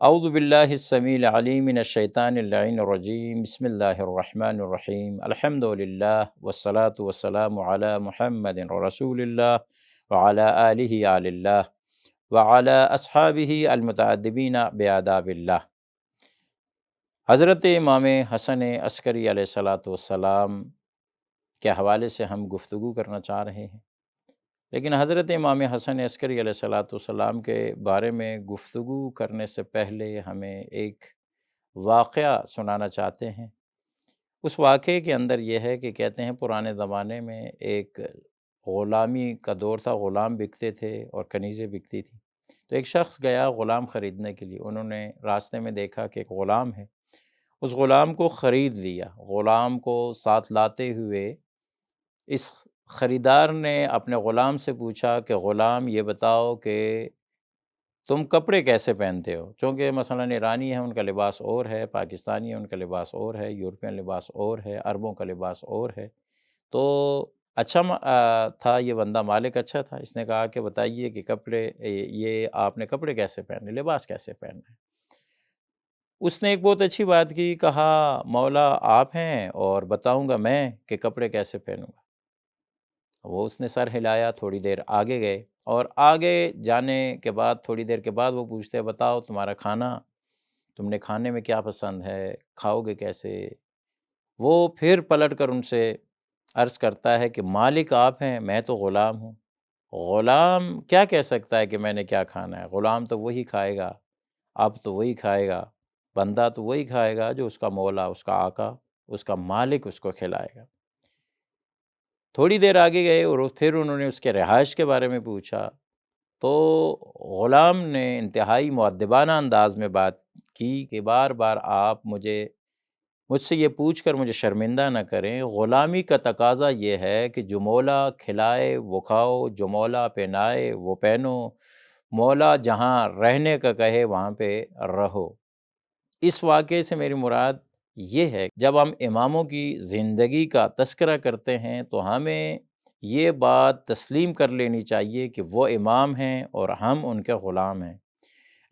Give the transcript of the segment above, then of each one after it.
اعوذ باللہ السمیع العلیم من الشیطان اللعین الرجیم، بسم اللہ الرحمن الرحیم، الحمد للہ والصلاة والسلام علی محمد رسول اللہ وعلی آلہ آل اللہ وعلی اصحابہ المتعدبین بآداب اللہ۔ حضرت امام حسن عسکری علیہ السلام کے حوالے سے ہم گفتگو کرنا چاہ رہے ہیں، لیکن حضرت امام حسن عسکری علیہ السلام کے بارے میں گفتگو کرنے سے پہلے ہمیں ایک واقعہ سنانا چاہتے ہیں۔ اس واقعے کے اندر یہ ہے کہ کہتے ہیں پرانے زمانے میں ایک غلامی کا دور تھا، غلام بکتے تھے اور کنیزیں بکتی تھیں۔ تو ایک شخص گیا غلام خریدنے کے لیے، انہوں نے راستے میں دیکھا کہ ایک غلام ہے، اس غلام کو خرید لیا۔ غلام کو ساتھ لاتے ہوئے اس خریدار نے اپنے غلام سے پوچھا کہ غلام یہ بتاؤ کہ تم کپڑے کیسے پہنتے ہو؟ چونکہ مثلاً ایرانی ہے، ان کا لباس اور ہے، پاکستانی ہے، ان کا لباس اور ہے، یورپین لباس اور ہے، عربوں کا لباس اور ہے۔ تو اچھا تھا یہ بندہ، مالک اچھا تھا، اس نے کہا کہ بتائیے کہ کپڑے یہ آپ نے کپڑے کیسے پہنے، لباس کیسے پہننا ہے؟ اس نے ایک بہت اچھی بات کی، کہا مولا آپ ہیں اور بتاؤں گا میں کہ کپڑے کیسے پہنوں گا۔ وہ اس نے سر ہلایا، تھوڑی دیر آگے گئے، اور آگے جانے کے بعد تھوڑی دیر کے بعد وہ پوچھتے بتاؤ تمہارا کھانا، تم نے کھانے میں کیا پسند ہے، کھاؤ گے کیسے؟ وہ پھر پلٹ کر ان سے عرض کرتا ہے کہ مالک آپ ہیں، میں تو غلام ہوں۔ غلام کیا کہہ سکتا ہے کہ میں نے کیا کھانا ہے؟ غلام تو وہی کھائے گا، اب تو وہی کھائے گا، بندہ تو وہی کھائے گا جو اس کا مولا، اس کا آقا، اس کا مالک اس کو کھلائے گا۔ تھوڑی دیر آگے گئے اور پھر انہوں نے اس کے رہائش کے بارے میں پوچھا، تو غلام نے انتہائی مؤدبانہ انداز میں بات کی کہ بار بار آپ مجھ سے یہ پوچھ کر مجھے شرمندہ نہ کریں۔ غلامی کا تقاضا یہ ہے کہ جو مولا کھلائے وہ کھاؤ، جو مولا پہنائے وہ پہنو، مولا جہاں رہنے کا کہے وہاں پہ رہو۔ اس واقعے سے میری مراد یہ ہے، جب ہم اماموں کی زندگی کا تذکرہ کرتے ہیں تو ہمیں یہ بات تسلیم کر لینی چاہیے کہ وہ امام ہیں اور ہم ان کے غلام ہیں۔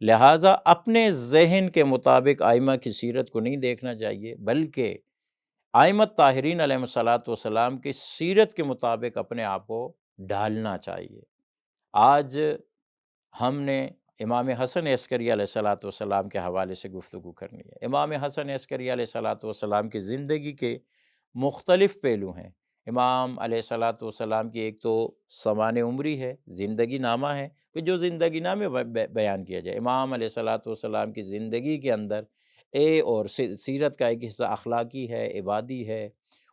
لہٰذا اپنے ذہن کے مطابق ائمہ کی سیرت کو نہیں دیکھنا چاہیے، بلکہ ائمہ طاہرین علیہم الصلاۃ والسلام کی سیرت کے مطابق اپنے آپ کو ڈھالنا چاہیے۔ آج ہم نے امام حسن عسکری علیہ والسلام کے حوالے سے گفتگو کرنی ہے۔ امام حسن عسکری علیہ والسلام کی زندگی کے مختلف پہلو ہیں۔ امام علیہ والسلام کی ایک تو سوانح عمری ہے، زندگی نامہ ہے کہ جو زندگی نامے بیان کیا جائے۔ امام علیہ والسلام کی زندگی کے اندر اور سیرت کا ایک حصہ اخلاقی ہے، عبادی ہے،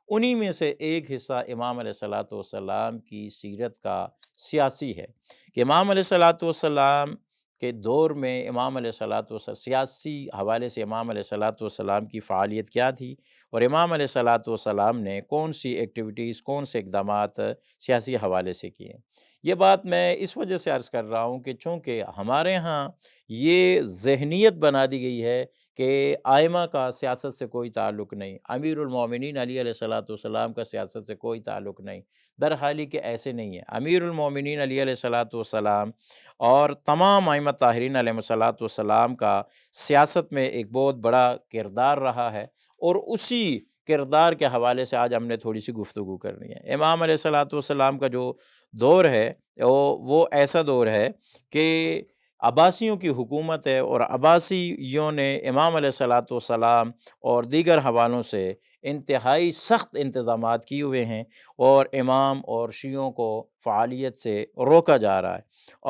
انہی میں سے ایک حصہ امام علیہ والسلام کی سیرت کا سیاسی ہے کہ امام علیہ والسلام کے دور میں امام علیہ والسلام سیاسی حوالے سے امام علیہ والسلام کی فعالیت کیا تھی، اور امام علیہ والسلام نے کون سی ایکٹیویٹیز، کون سے اقدامات سیاسی حوالے سے کیے۔ یہ بات میں اس وجہ سے عرض کر رہا ہوں کہ چونکہ ہمارے ہاں یہ ذہنیت بنا دی گئی ہے کہ ائمہ کا سیاست سے کوئی تعلق نہیں، امیر المومنین علی علیہ السلام کا سیاست سے کوئی تعلق نہیں، در حالی کہ ایسے نہیں ہے۔ امیر المومنین علی علیہ السلام اور تمام ائمہ طاہرین علیہ السلام کا سیاست میں ایک بہت بڑا کردار رہا ہے، اور اسی کردار کے حوالے سے آج ہم نے تھوڑی سی گفتگو کرنی ہے۔ امام علیہ السلام کا جو دور ہے وہ ایسا دور ہے کہ عباسیوں کی حکومت ہے، اور عباسیوں نے امام علیہ السلام اور دیگر حوالوں سے انتہائی سخت انتظامات کیے ہوئے ہیں، اور امام اور شیعوں کو فعالیت سے روکا جا رہا ہے۔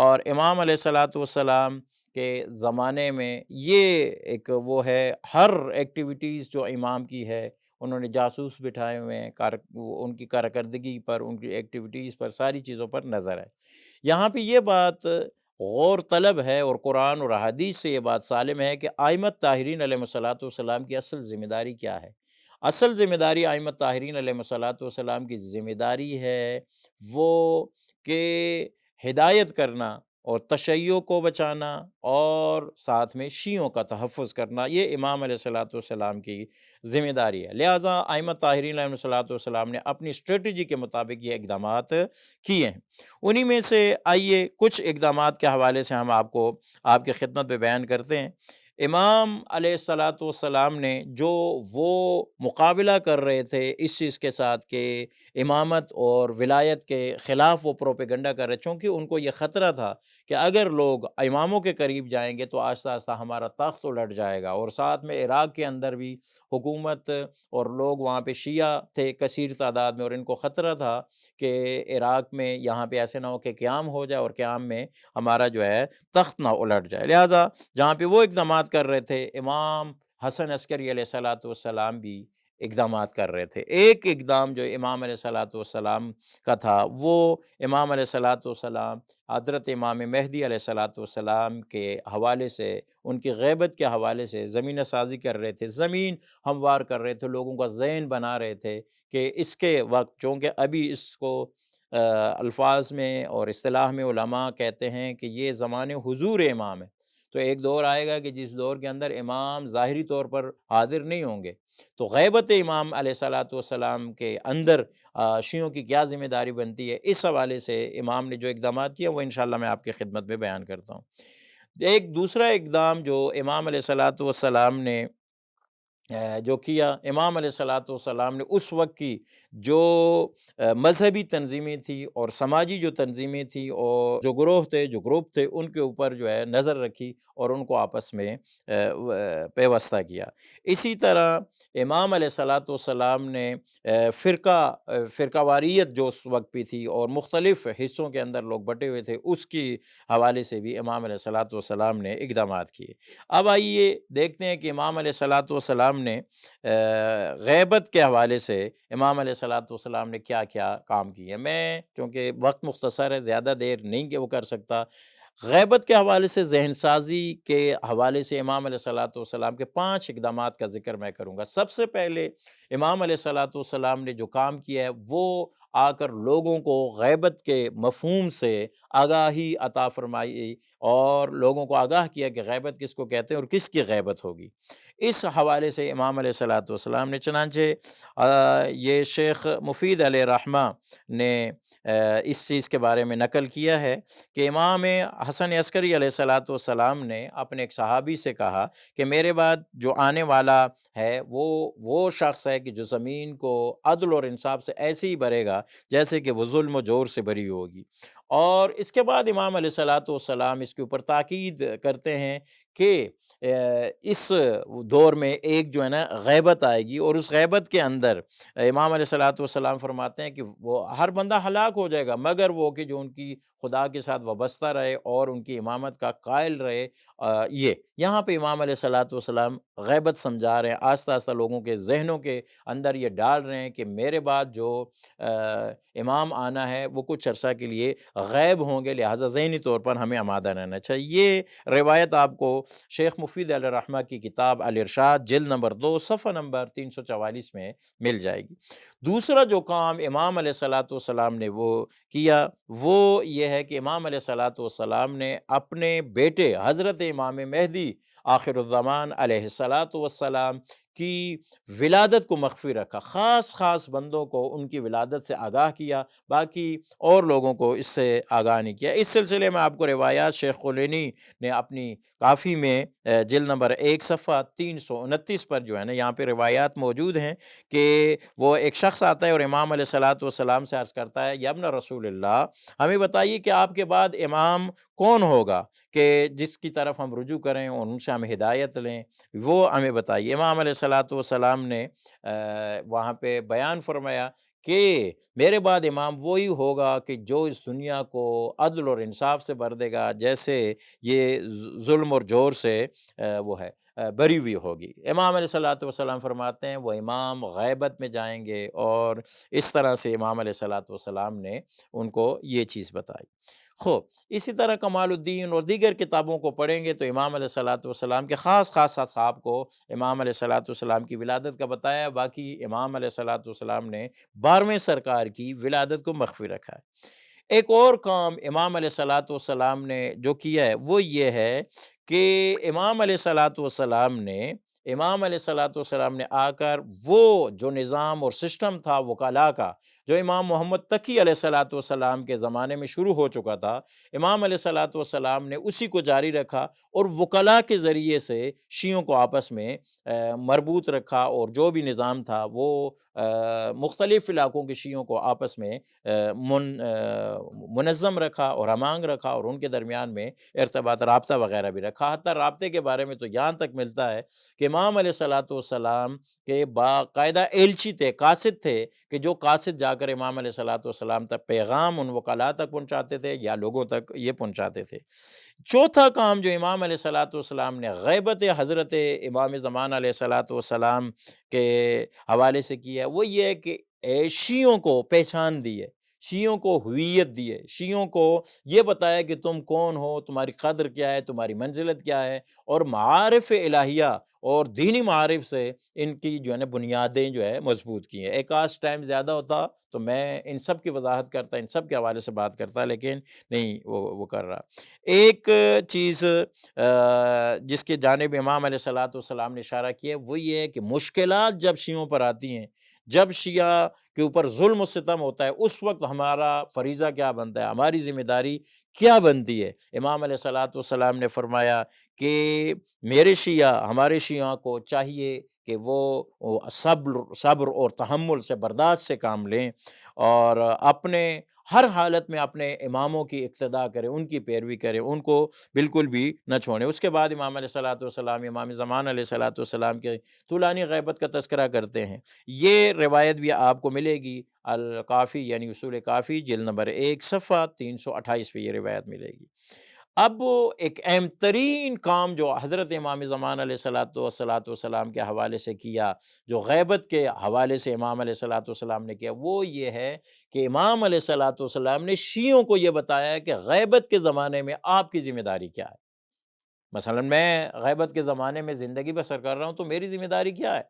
اور امام علیہ السلام کے زمانے میں یہ ایک وہ ہے، ہر ایکٹیویٹیز جو امام کی ہے، انہوں نے جاسوس بٹھائے ہوئے ہیں، ان کی کارکردگی پر، ان کی ایکٹیویٹیز پر، ساری چیزوں پر نظر ہے۔ یہاں پہ یہ بات غور طلب ہے، اور قرآن اور حدیث سے یہ بات سالم ہے کہ ائمہ طاہرین علیہ السلام کی اصل ذمہ داری کیا ہے۔ اصل ذمہ داری ائمہ طاہرین علیہ السلام کی ذمہ داری ہے وہ کہ ہدایت کرنا اور تشیع کو بچانا، اور ساتھ میں شیعوں کا تحفظ کرنا، یہ امام علیہ السلام کی ذمہ داری ہے۔ لہٰذا ائمہ طاہرین علیہ السلام نے اپنی اسٹریٹجی کے مطابق یہ اقدامات کیے ہیں۔ انہی میں سے آئیے کچھ اقدامات کے حوالے سے ہم آپ کی خدمت میں بیان کرتے ہیں۔ امام علیہ الصلاۃ والسلام نے جو وہ مقابلہ کر رہے تھے اس چیز کے ساتھ کہ امامت اور ولایت کے خلاف وہ پروپیگنڈا کر رہے، چونکہ ان کو یہ خطرہ تھا کہ اگر لوگ اماموں کے قریب جائیں گے تو آہستہ آہستہ ہمارا تخت الٹ جائے گا، اور ساتھ میں عراق کے اندر بھی حکومت اور لوگ وہاں پہ شیعہ تھے کثیر تعداد میں، اور ان کو خطرہ تھا کہ عراق میں یہاں پہ ایسے نہ ہو کہ قیام ہو جائے اور قیام میں ہمارا جو ہے تخت نہ الٹ جائے، لہٰذا جہاں پہ وہ اقدامات کر رہے تھے امام حسن عسکری علیہ الصلاۃ والسلام بھی اقدامات کر رہے تھے۔ ایک اقدام جو امام علیہ الصلاۃ والسلام کا تھا وہ امام علیہ الصلاۃ والسلام حضرت امام مہدی علیہ الصلاۃ والسلام کے حوالے سے، ان کی غیبت کے حوالے سے زمینہ سازی کر رہے تھے، زمین ہموار کر رہے تھے، لوگوں کا ذہن بنا رہے تھے کہ اس کے وقت، چونکہ ابھی اس کو الفاظ میں اور اصطلاح میں علماء کہتے ہیں کہ یہ زمانے حضور امام ہے، تو ایک دور آئے گا کہ جس دور کے اندر امام ظاہری طور پر حاضر نہیں ہوں گے، تو غیبت امام علیہ الصلاۃ والسلام کے اندر شیعوں کی کیا ذمہ داری بنتی ہے، اس حوالے سے امام نے جو اقدامات کیا وہ انشاءاللہ میں آپ کی خدمت میں بیان کرتا ہوں۔ ایک دوسرا اقدام جو امام علیہ الصلاۃ والسلام نے جو کیا، امام علیہ الصلاۃ والسلام نے اس وقت کی جو مذہبی تنظیمیں تھیں اور سماجی جو تنظیمیں تھیں اور جو گروہ تھے، جو گروپ تھے، ان کے اوپر جو ہے نظر رکھی اور ان کو آپس میں پیوستہ کیا۔ اسی طرح امام علیہ الصلاۃ والسلام نے فرقہ واریت جو اس وقت بھی تھی اور مختلف حصوں کے اندر لوگ بٹے ہوئے تھے، اس کی حوالے سے بھی امام علیہ الصلاۃ والسلام نے اقدامات کیے۔ اب آئیے دیکھتے ہیں کہ امام علیہ الصلاۃ والسلام نے غیبت کے حوالے سے امام علیہ الصلاۃ والسلام نے کیا کیا کام کیے۔ میں چونکہ وقت مختصر ہے، زیادہ دیر نہیں کہ وہ کر سکتا، غیبت کے حوالے سے، ذہن سازی کے حوالے سے امام علیہ الصلاۃ والسلام کے 5 اقدامات کا ذکر میں کروں گا۔ سب سے پہلے امام علیہ الصلاۃ والسلام نے جو کام کیا ہے وہ آ کر لوگوں کو غیبت کے مفہوم سے آگاہی عطا فرمائی اور لوگوں کو آگاہ کیا کہ غیبت کس کو کہتے ہیں اور کس کی غیبت ہوگی۔ اس حوالے سے امام علیہ الصلاۃ والسلام نے، چنانچہ یہ شیخ مفید علیہ رحمہ نے اس چیز کے بارے میں نقل کیا ہے کہ امام حسن عسکری علیہ الصلاۃ والسلام نے اپنے ایک صحابی سے کہا کہ میرے بعد جو آنے والا ہے وہ شخص ہے کہ جو زمین کو عدل اور انصاف سے ایسے ہی بھرے گا جیسے کہ وہ ظلم و جور سے بھری ہوگی۔ اور اس کے بعد امام علیہ الصلاۃ والسلام اس کے اوپر تاکید کرتے ہیں کہ اس دور میں ایک جو ہے نا غیبت آئے گی، اور اس غیبت کے اندر امام علیہ الصلاۃ والسلام فرماتے ہیں کہ وہ ہر بندہ ہلاک ہو جائے گا مگر وہ کہ جو ان کی خدا کے ساتھ وابستہ رہے اور ان کی امامت کا قائل رہے۔ یہ یہاں پہ امام علیہ الصلاۃ والسلام غیبت سمجھا رہے ہیں، آہستہ آہستہ لوگوں کے ذہنوں کے اندر یہ ڈال رہے ہیں کہ میرے بعد جو امام آنا ہے وہ کچھ عرصہ کے لیے غائب ہوں گے، لہٰذا ذہنی طور پر ہمیں آمادہ رہنا چاہیے۔ یہ روایت آپ کو شیخ مفید علیہ رحمہ کی کتاب الارشاد جلد نمبر 2 صفحہ نمبر 344 میں مل جائے گی۔ دوسرا جو کام امام علیہ الصلاۃ والسلام نے وہ کیا وہ یہ ہے کہ امام علیہ الصلاۃ والسلام نے اپنے بیٹے حضرت امام مہدی آخر الزمان علیہ الصلاۃ والسلام کی ولادت کو مخفی رکھا، خاص بندوں کو ان کی ولادت سے آگاہ کیا، باقی اور لوگوں کو اس سے آگاہ نہیں کیا۔ اس سلسلے میں آپ کو روایات شیخ قلینی نے اپنی کافی میں جلد نمبر 1 صفحہ 329 پر جو ہے نا یہاں پہ روایات موجود ہیں کہ وہ ایک شخص آتا ہے اور امام علیہ الصلاۃ والسلام سے عرض کرتا ہے، یا ابن رسول اللہ، ہمیں بتائیے کہ آپ کے بعد امام کون ہوگا کہ جس کی طرف ہم رجوع کریں اور ان سے ہم ہدایت لیں، وہ ہمیں بتائیے۔ امام علیہ الصلاۃ والسلام نے وہاں پہ بیان فرمایا کہ میرے بعد امام وہی ہوگا کہ جو اس دنیا کو عدل اور انصاف سے بھر دے گا جیسے یہ ظلم اور جور سے وہ ہے بری ہوئی ہوگی۔ امام علیہ الصلاۃ والسلام فرماتے ہیں وہ امام غیبت میں جائیں گے، اور اس طرح سے امام علیہ الصلاۃ والسلام نے ان کو یہ چیز بتائی۔ خوب، اسی طرح کمال الدین اور دیگر کتابوں کو پڑھیں گے تو امام علیہ الصلاۃ والسلام کے خاص اصحاب کو امام علیہ الصلاۃ والسلام کی ولادت کا بتایا، باقی امام علیہ الصلاۃ والسلام نے 12ویں سرکار کی ولادت کو مخفی رکھا ہے۔ ایک اور کام امام علیہ الصلاۃ والسلام نے جو کیا ہے وہ یہ ہے کہ امام علیہ الصلاۃ والسلام نے امام علیہ الصلوۃ والسلام نے آ کر وہ جو نظام اور سسٹم تھا وکلاء کا، جو امام محمد تقی علیہ الصلوۃ والسلام کے زمانے میں شروع ہو چکا تھا، امام علیہ الصلوۃ والسلام نے اسی کو جاری رکھا اور وکلاء کے ذریعے سے شیعوں کو آپس میں مربوط رکھا، اور جو بھی نظام تھا وہ مختلف علاقوں کے شیعوں کو آپس میں منظم رکھا اور ہمانگ رکھا، اور ان کے درمیان میں ارتباط رابطہ وغیرہ بھی رکھا۔ حتیٰ رابطے کے بارے میں تو یہاں تک ملتا ہے کہ امام علیہ الصلوۃ والسلام کے باقاعدہ ایلچی تھے، قاصد تھے، کہ جو قاصد جا کر امام علیہ الصلوۃ والسلام تک پیغام ان وکلاء تک پہنچاتے تھے یا لوگوں تک یہ پہنچاتے تھے۔ چوتھا کام جو امام علیہ الصلوۃ والسلام نے غیبت حضرت امام زمان علیہ الصلوۃ والسلام کے حوالے سے کیا ہے، وہ یہ ہے کہ شیعوں کو پہچان دی ہے، شیعوں کو ہویت دی ہے، شیعوں کو یہ بتایا کہ تم کون ہو، تمہاری قدر کیا ہے، تمہاری منزلت کیا ہے، اور معارف الہیہ اور دینی معارف سے ان کی جو ہے نا بنیادیں جو ہے مضبوط کی ہیں۔ ایک آج ٹائم زیادہ ہوتا تو میں ان سب کی وضاحت کرتا، ان سب کے حوالے سے بات کرتا، لیکن نہیں وہ کر رہا۔ ایک چیز جس کی جانب امام علیہ الصلوۃ والسلام نے اشارہ کیا ہے، وہ یہ ہے کہ مشکلات جب شیعوں پر آتی ہیں، جب شیعہ کے اوپر ظلم و ستم ہوتا ہے، اس وقت ہمارا فریضہ کیا بنتا ہے، ہماری ذمہ داری کیا بنتی ہے۔ امام علیہ الصلوۃ والسلام نے فرمایا کہ میرے شیعہ، ہمارے شیعہ کو چاہیے کہ وہ صبر اور تحمل سے، برداشت سے کام لیں، اور اپنے ہر حالت میں اپنے اماموں کی اقتداء کریں، ان کی پیروی کریں، ان کو بالکل بھی نہ چھوڑیں۔ اس کے بعد امام علیہ الصلوۃ والسلام امام زمان علیہ الصلوۃ والسلام کے طولانی غیبت کا تذکرہ کرتے ہیں۔ یہ روایت بھی آپ کو ملے گی الکافی یعنی اصول کافی جلد نمبر 1 صفحہ 328 پہ یہ روایت ملے گی۔ اب ایک اہم ترین کام جو حضرت امام زمان علیہ الصلوۃ والسلام کے حوالے سے کیا، جو غیبت کے حوالے سے امام علیہ الصلوۃ والسلام نے کیا، وہ یہ ہے کہ امام علیہ الصلوۃ والسلام نے شیعوں کو یہ بتایا کہ غیبت کے زمانے میں آپ کی ذمہ داری کیا ہے۔ مثلا میں غیبت کے زمانے میں زندگی بسر کر رہا ہوں تو میری ذمہ داری کیا ہے؟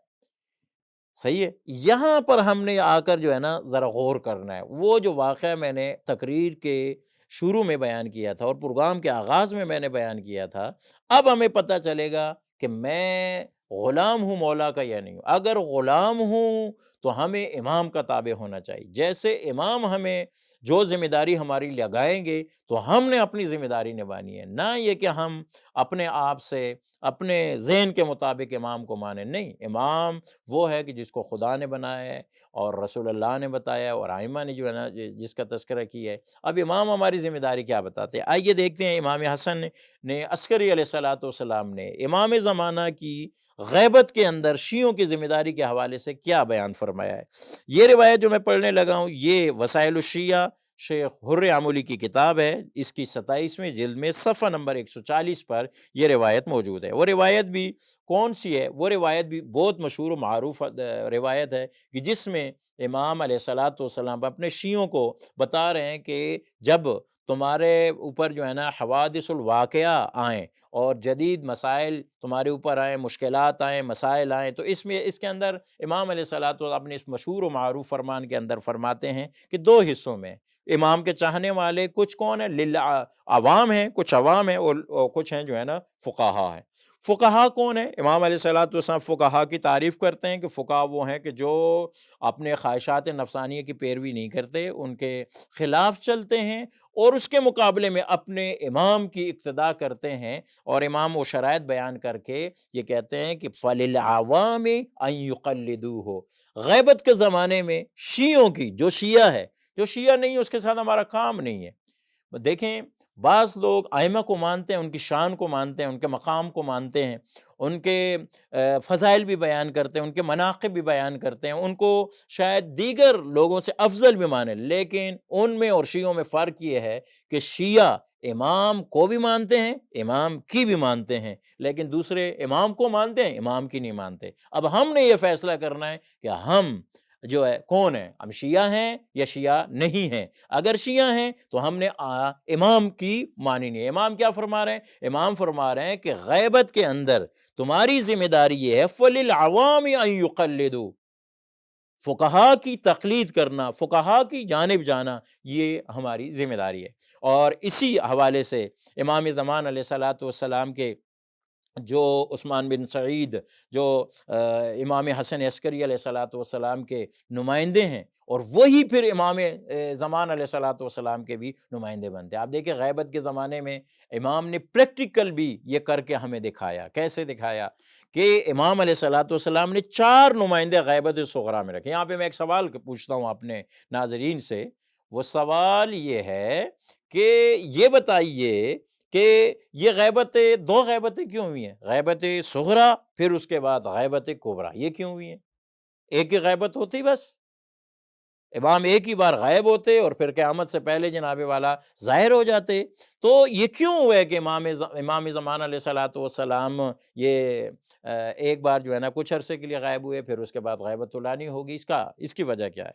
صحیح ہے، یہاں پر ہم نے آ کر جو ہے نا ذرا غور کرنا ہے۔ وہ جو واقعہ میں نے تقریر کے شروع میں بیان کیا تھا اور پروگرام کے آغاز میں نے بیان کیا تھا، اب ہمیں پتہ چلے گا کہ میں غلام ہوں مولا کا یا نہیں ہوں۔ اگر غلام ہوں تو ہمیں امام کا تابع ہونا چاہیے۔ جیسے امام ہمیں جو ذمہ داری ہماری لگائیں گے تو ہم نے اپنی ذمہ داری نبھانی ہے، نہ یہ کہ ہم اپنے آپ سے اپنے ذہن کے مطابق امام کو مانیں۔ نہیں، امام وہ ہے کہ جس کو خدا نے بنایا ہے اور رسول اللہ نے بتایا اور ائمہ نے جو ہے نا جس کا تذکرہ کیا ہے۔ اب امام ہماری ذمہ داری کیا بتاتے ہیں، آئیے دیکھتے ہیں۔ امام حسن نے عسکری علیہ الصلوۃ والسلام نے امام زمانہ کی غیبت کے اندر شیعوں کی ذمہ داری کے حوالے سے کیا بیان فرمایا ہے۔ یہ روایت جو میں پڑھنے لگا ہوں، یہ وسائل الشیعہ شیخ حر عمولی کی کتاب ہے، اس کی 27ویں جلد میں صفحہ نمبر 140 پر یہ روایت موجود ہے۔ وہ روایت بھی کون سی ہے؟ وہ روایت بھی بہت مشہور و معروف روایت ہے کہ جس میں امام علیہ الصلوۃ والسلام اپنے شیعوں کو بتا رہے ہیں کہ جب تمہارے اوپر جو ہے نا حوادث الواقعہ آئیں اور جدید مسائل تمہارے اوپر آئیں، مشکلات آئیں، مسائل آئیں، تو اس کے اندر امام علیہ الصلوۃ والسلام اپنے اس مشہور و معروف فرمان کے اندر فرماتے ہیں کہ دو حصوں میں امام کے چاہنے والے کچھ کون ہیں، عوام ہیں، کچھ عوام ہیں، اور کچھ ہیں جو ہے نا فقہا ہیں۔ فقہا کون ہیں؟ امام علیہ الصلوۃ والسلام فقہا کی تعریف کرتے ہیں کہ فقہا وہ ہیں کہ جو اپنے خواہشات نفسانیہ کی پیروی نہیں کرتے، ان کے خلاف چلتے ہیں، اور اس کے مقابلے میں اپنے امام کی اقتداء کرتے ہیں، اور امام وہ شرائط بیان کر کے یہ کہتے ہیں کہ فَلِلْعَوَامِ أَن يُقَلِّدُوهُ۔ غیبت کے زمانے میں شیعوں کی، جو شیعہ ہے، جو شیعہ نہیں ہے اس کے ساتھ ہمارا کام نہیں ہے۔ دیکھیں، بعض لوگ ائمہ کو مانتے ہیں، ان کی شان کو مانتے ہیں، ان کے مقام کو مانتے ہیں، ان کے فضائل بھی بیان کرتے ہیں، ان کے مناقب بھی بیان کرتے ہیں، ان کو شاید دیگر لوگوں سے افضل بھی مانیں، لیکن ان میں اور شیعوں میں فرق یہ ہے کہ شیعہ امام کو بھی مانتے ہیں، امام کی بھی مانتے ہیں، لیکن دوسرے امام کو مانتے ہیں، امام کی نہیں مانتے۔ اب ہم نے یہ فیصلہ کرنا ہے کہ ہم جو ہے کون ہیں، ہم شیعہ ہیں یا شیعہ نہیں ہیں۔ اگر شیعہ ہیں تو ہم نے امام کی ماننی ہے۔ امام کیا فرما رہے ہیں؟ امام فرما رہے ہیں کہ غیبت کے اندر تمہاری ذمہ داری یہ ہے فَلِلْعَوَامِ أَن يُقَلِّدُوا، فقہا کی تقلید کرنا، فقہا کی جانب جانا، یہ ہماری ذمہ داری ہے۔ اور اسی حوالے سے امام زمان علیہ الصلوۃ والسلام کے جو عثمان بن سعید جو امام حسن عسکری علیہ الصلوۃ والسلام کے نمائندے ہیں، اور وہی پھر امام زمان علیہ الصلوۃ والسلام کے بھی نمائندے بنتے ہیں۔ آپ دیکھیں غیبت کے زمانے میں امام نے پریکٹیکل بھی یہ کر کے ہمیں دکھایا۔ کیسے دکھایا؟ کہ امام علیہ الصلوۃ والسلام نے 4 نمائندے غیبت صغریٰ میں رکھے۔ یہاں پہ میں ایک سوال پوچھتا ہوں اپنے ناظرین سے، وہ سوال یہ ہے کہ یہ بتائیے کہ یہ غیبتیں 2 غیبتیں کیوں ہوئی ہیں؟ غیبت صغریٰ، پھر اس کے بعد غیبت کبریٰ، یہ کیوں ہوئی ہیں؟ ایک ہی غیبت ہوتی بس، امام ایک ہی بار غائب ہوتے اور پھر قیامت سے پہلے جناب والا ظاہر ہو جاتے۔ تو یہ کیوں ہوا ہے کہ امام زمان علیہ الصلوۃ والسلام یہ ایک بار جو ہے نا کچھ عرصے کے لیے غائب ہوئے، پھر اس کے بعد غیبت طولانی ہوگی؟ اس کی وجہ کیا ہے؟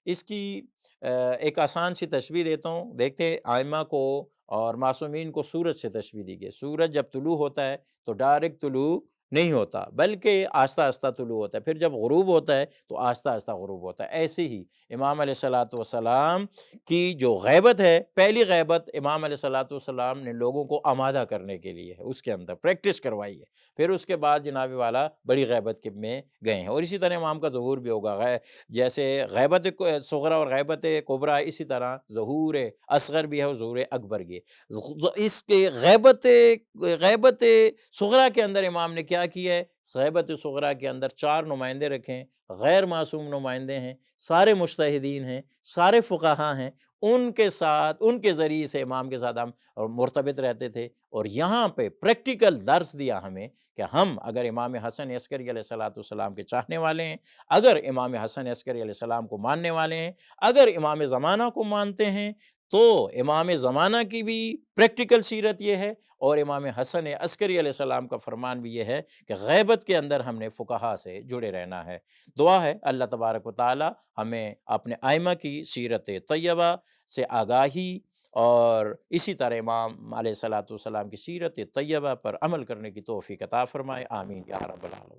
اس کی ایک آسان سی تشبیہ دیتا ہوں۔ دیکھتے ائمہ کو اور معصومین کو سورج سے تشبیہ دی گئی۔ سورج جب طلوع ہوتا ہے تو ڈائریکٹ طلوع نہیں ہوتا، بلکہ آہستہ آہستہ طلوع ہوتا ہے، پھر جب غروب ہوتا ہے تو آہستہ آہستہ غروب ہوتا ہے۔ ایسے ہی امام علیہ الصلوۃ والسلام کی جو غیبت ہے، پہلی غیبت امام علیہ الصلوۃ والسلام نے لوگوں کو آمادہ کرنے کے لیے ہے، اس کے اندر پریکٹس کروائی ہے، پھر اس کے بعد جناب والا بڑی غیبت کے میں گئے ہیں، اور اسی طرح امام کا ظہور بھی ہوگا۔ جیسے غیبت صغریٰ اور غیبت کبریٰ، اسی طرح ظہور اصغر بھی ہے اور ظہور اکبر بھی ہے۔ اس کے غیبت صغریٰ کے اندر امام نے کیا کیا ہے؟ غیبت صغریٰ کے اندر 4 نمائندے رکھیں، غیر معصوم نمائندے ہیں، سارے مجتہدین ہیں، سارے فقہا ہیں، ان کے ساتھ، ان کے ذریعے سے امام کے ساتھ ہم مرتبط رہتے تھے، اور یہاں پہ پریکٹیکل درس دیا ہمیں کہ ہم اگر امام حسن عسکری علیہ الصلوۃ والسلام کے چاہنے والے ہیں، اگر امام حسن عسکری علیہ السلام کو ماننے والے ہیں، اگر امام زمانہ کو مانتے ہیں، تو امام زمانہ کی بھی پریکٹیکل سیرت یہ ہے، اور امام حسن عسکری علیہ السلام کا فرمان بھی یہ ہے کہ غیبت کے اندر ہم نے فقہا سے جڑے رہنا ہے۔ دعا ہے اللہ تبارک و تعالی ہمیں اپنے ائمہ کی سیرت طیبہ سے آگاہی، اور اسی طرح امام علیہ الصلوۃ والسلام کی سیرت طیبہ پر عمل کرنے کی توفیق عطا فرمائے، آمین یا رب العالمین۔